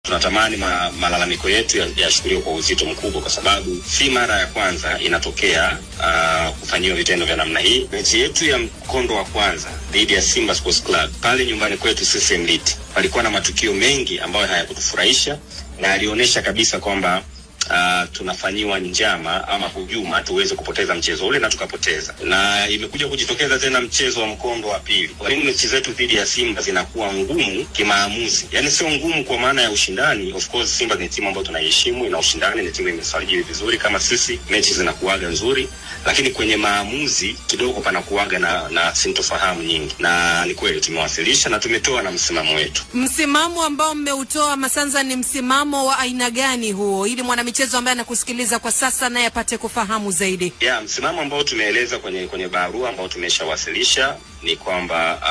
Tunatamani malalamiko yetu yashughuliwe kwa uzito mkubwa, kwa sababu si mara ya kwanza inatokea kufanyiwa vitendo vya namna hii. Mechi yetu ya mkondo wa kwanza dhidi ya Simba Sports Club pale nyumbani kwetu sisi Mliti, palikuwa na matukio mengi ambayo hayakutufurahisha na alionyesha kabisa kwamba tunafanyiwa njama ama hujuma tuweze kupoteza mchezo ule, na tukapoteza. Na imekuja kujitokeza tena mchezo wa mkondo wa pili. Kwa nini mechi zetu dhidi ya Simba zinakuwa ngumu kimaamuzi? Yaani sio ngumu kwa maana ya ushindani. Of course Simba ni timu ambayo tunaheshimu, ina ushindani, ni timu imesajili vizuri kama sisi, mechi zinakuaga nzuri, lakini kwenye maamuzi kidogo panakuaga na sintofahamu nyingi. Na ni kweli tumewasilisha na tumetoa na msimamo wetu. Msimamo ambao mmeutoa Masanza ni msimamo wa aina gani huo, ili mwanamichezo ambaye anakusikiliza kwa sasa naye apate kufahamu zaidi? Msimamo ambao tumeeleza kwenye barua ambao tumeshawasilisha ni kwamba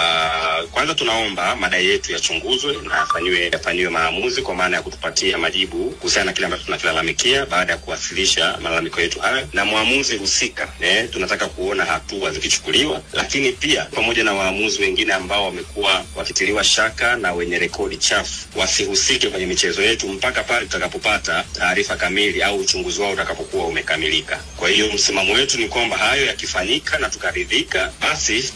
kwanza tunaomba madai yetu yachunguzwe na yafanywe maamuzi, kwa maana ya kutupatia majibu kuhusiana na kile ambacho tunakilalamikia baada ya kuwasilisha malalamiko yetu haya, na muamuzi husika tunataka kuona hatua zikichukuliwa, lakini pia pamoja na waamuzi wengine ambao wamekuwa wakitiliwa shaka na wenye rekodi chafu wasihusike kwenye michezo yetu mpaka pale tutakapopata taarifa kamili au uchunguzi wao utakapokuwa umekamilika. Kwa hiyo msimamo wetu ni kwamba hayo yakifanyika na tukaridhika, basi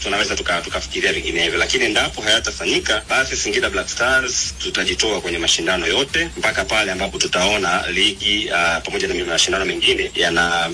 tunaweza tukafikiria vinginevyo, lakini endapo hayatafanyika, basi Singida Black Stars tutajitoa kwenye mashindano yote mpaka pale ambapo tutaona ligi pamoja na mashindano mengine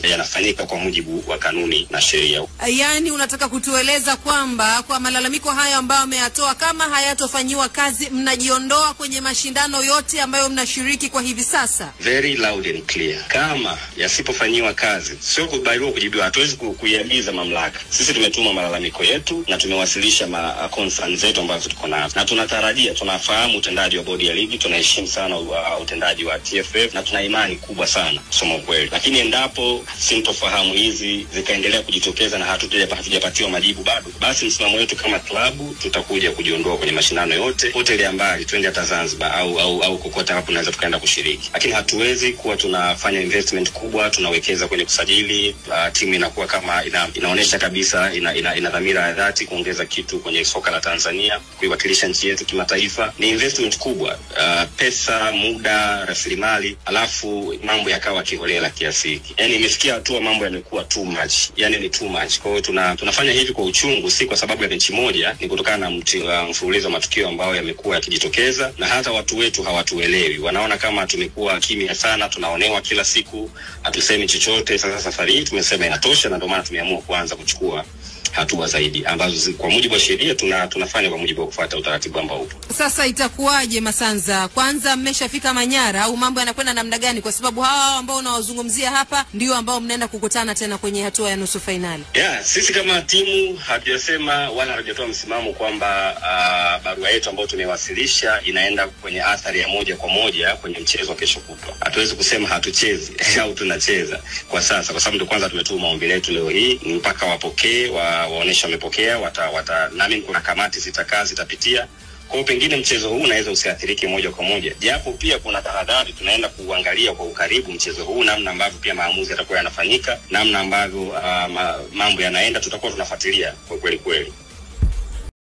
yanafanyika kwa mujibu wa kanuni na sheria. Yaani unataka kutueleza kwamba kwa malalamiko haya ambayo ameyatoa, kama hayatofanyiwa kazi, mnajiondoa kwenye mashindano yote ambayo mnashiriki kwa hivi sasa? Very loud and clear. Kama yasipofanyiwa kazi, sio kubaliwa kujibiwa, hatuwezi kuiagiza mamlaka. Sisi tumetuma malalamiko yetu na tumewasilisha concerns zetu ambazo tuko nazo, na tunatarajia, tunafahamu utendaji wa bodi ya ligi, tunaheshimu sana utendaji wa TFF na tuna imani kubwa sana kusema kweli. Lakini endapo sintofahamu hizi zikaendelea kujitokeza na hatujapatiwa majibu bado, basi msimamo wetu kama klabu tutakuja kujiondoa kwenye mashindano yote, hoteli mbali, twende hata Zanzibar au kokote hapo tunaweza tukaenda kushiriki. Lakini hatuwezi kuwa tunafanya investment kubwa, tunawekeza kwenye kusajili timu, inakuwa kama inaonesha kabisa ina dhamira ya dhati kuongeza kitu kwenye soka la Tanzania, kuiwakilisha nchi yetu kimataifa. Ni investment kubwa, pesa, muda, rasilimali, alafu mambo yakawa kiholela kiasi hiki. Yaani imefikia hatua mambo yamekuwa too much. Yaani ni too much. Kwa hiyo tunafanya hivi kwa uchungu, si kwa sababu ya mechi moja, ni kutokana na mfululizo wa matukio ambayo yamekuwa yakijitokeza, na hata watu wetu hawatuelewi. Wanaona kama tumekuwa kimya sana, tunaonewa kila siku, hatusemi chochote. Sasa safari hii tumesema inatosha, na ndio maana tumeamua kuanza kuchukua hatua zaidi ambazo kwa mujibu wa sheria tunafanya kwa mujibu wa kufuata utaratibu ambao upo. Sasa itakuwaje Masanza? Kwanza mmeshafika Manyara au mambo yanakwenda namna gani? Kwa sababu hawa ambao unawazungumzia hapa ndio ambao mnaenda kukutana tena kwenye hatua ya nusu finali. Sisi kama timu hatujasema wala hatujatoa msimamo kwamba barua yetu ambayo tumewasilisha inaenda kwenye athari ya moja kwa moja kwenye mchezo wa kesho kutwa. Hatuwezi kusema hatuchezi au tunacheza kwa sasa, kwa sababu ndio kwanza tumetuma ombi letu leo hii, ni mpaka wapokee waonesha wamepokea, nami kuna kamati zitapitia. Kwa pengine mchezo huu unaweza usiathirike moja kwa moja, japo pia kuna tahadhari tunaenda kuangalia kwa ukaribu mchezo huu, namna ambavyo pia maamuzi yatakuwa yanafanyika, namna ambavyo mambo yanaenda, tutakuwa tunafuatilia kwa kweli.